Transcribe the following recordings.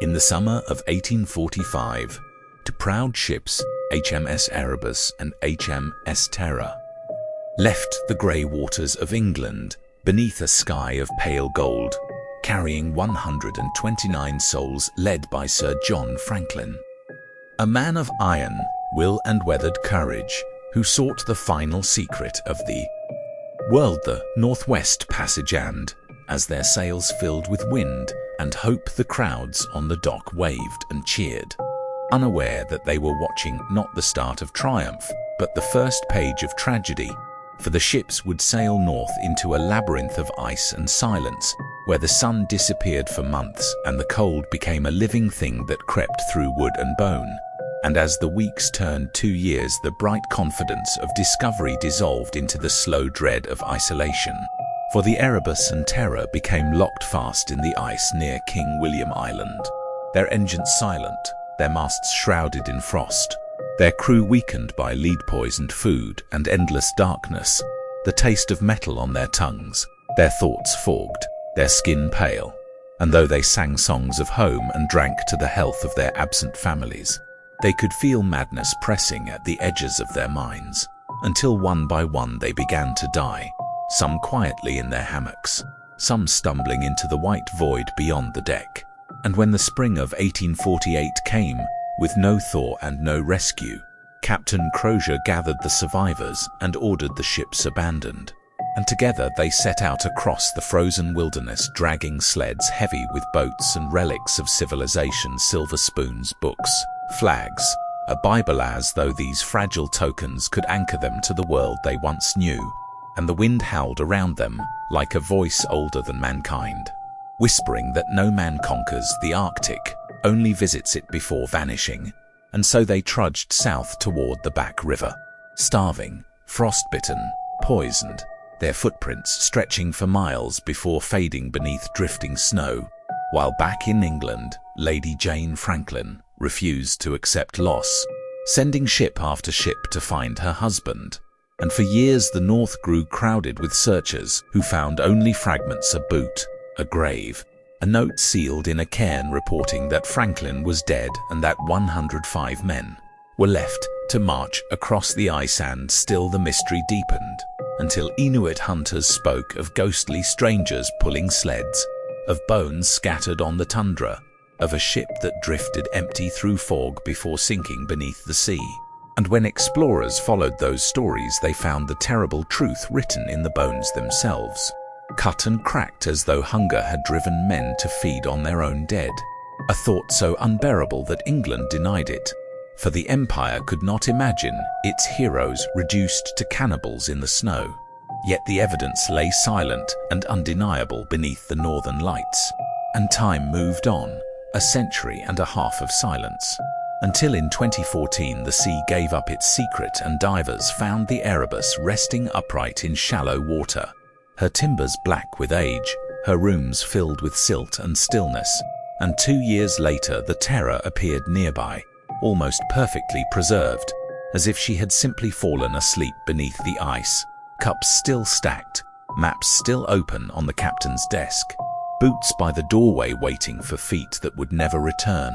In the summer of 1845, two proud ships, HMS Erebus and HMS Terror, left the grey waters of England beneath a sky of pale gold, carrying 129 souls led by Sir John Franklin, a man of iron, will and weathered courage, who sought the final secret of the world, the Northwest Passage, and, as their sails filled with wind and hope, the crowds on the dock waved and cheered, unaware that they were watching not the start of triumph, but the first page of tragedy, for the ships would sail north into a labyrinth of ice and silence, where the sun disappeared for months and the cold became a living thing that crept through wood and bone. And as the weeks turned 2 years, the bright confidence of discovery dissolved into the slow dread of isolation. For the Erebus and Terror became locked fast in the ice near King William Island, their engines silent, their masts shrouded in frost, their crew weakened by lead-poisoned food and endless darkness, the taste of metal on their tongues, their thoughts fogged, their skin pale. And though they sang songs of home and drank to the health of their absent families, they could feel madness pressing at the edges of their minds, until one by one they began to die, some quietly in their hammocks, some stumbling into the white void beyond the deck. And when the spring of 1848 came, with no thaw and no rescue, Captain Crozier gathered the survivors and ordered the ships abandoned. And together they set out across the frozen wilderness, dragging sleds heavy with boats and relics of civilization, silver spoons, books, flags, a Bible, as though these fragile tokens could anchor them to the world they once knew. And the wind howled around them like a voice older than mankind, whispering that no man conquers the Arctic, only visits it before vanishing. And so they trudged south toward the Back River, starving, frostbitten, poisoned, their footprints stretching for miles before fading beneath drifting snow, while back in England, Lady Jane Franklin refused to accept loss, sending ship after ship to find her husband. And for years the north grew crowded with searchers who found only fragments, a boot, a grave, a note sealed in a cairn reporting that Franklin was dead and that 105 men were left to march across the ice. And still the mystery deepened, until Inuit hunters spoke of ghostly strangers pulling sleds, of bones scattered on the tundra, of a ship that drifted empty through fog before sinking beneath the sea. And when explorers followed those stories, they found the terrible truth written in the bones themselves, cut and cracked as though hunger had driven men to feed on their own dead, a thought so unbearable that England denied it, for the Empire could not imagine its heroes reduced to cannibals in the snow. Yet the evidence lay silent and undeniable beneath the northern lights, and time moved on, a century and a half of silence, until in 2014 the sea gave up its secret and divers found the Erebus resting upright in shallow water, her timbers black with age, her rooms filled with silt and stillness. And 2 years later the Terror appeared nearby, almost perfectly preserved, as if she had simply fallen asleep beneath the ice, cups still stacked, maps still open on the captain's desk, boots by the doorway waiting for feet that would never return.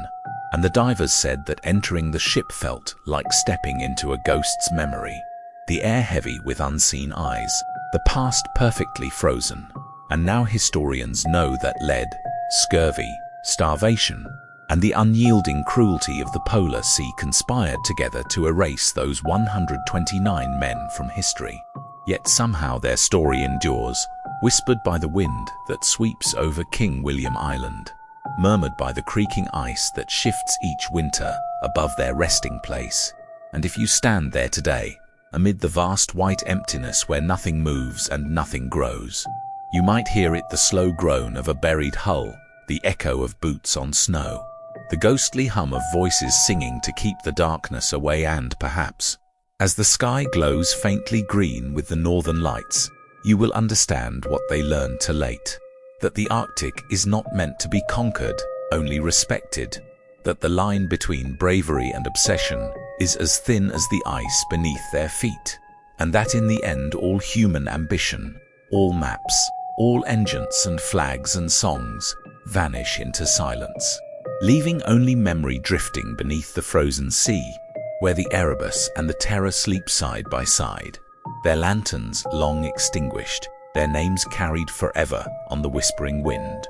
And the divers said that entering the ship felt like stepping into a ghost's memory, the air heavy with unseen eyes, the past perfectly frozen. And now historians know that lead, scurvy, starvation, and the unyielding cruelty of the polar sea conspired together to erase those 129 men from history. Yet somehow their story endures, whispered by the wind that sweeps over King William Island, murmured by the creaking ice that shifts each winter above their resting place. And if you stand there today, amid the vast white emptiness where nothing moves and nothing grows, you might hear it, the slow groan of a buried hull, the echo of boots on snow, the ghostly hum of voices singing to keep the darkness away. And perhaps, as the sky glows faintly green with the northern lights, you will understand what they learned too late, that the Arctic is not meant to be conquered, only respected, that the line between bravery and obsession is as thin as the ice beneath their feet, and that in the end all human ambition, all maps, all engines and flags and songs vanish into silence. leaving only memory drifting beneath the frozen sea, where the Erebus and the Terror sleep side by side, their lanterns long extinguished, their names carried forever on the whispering wind.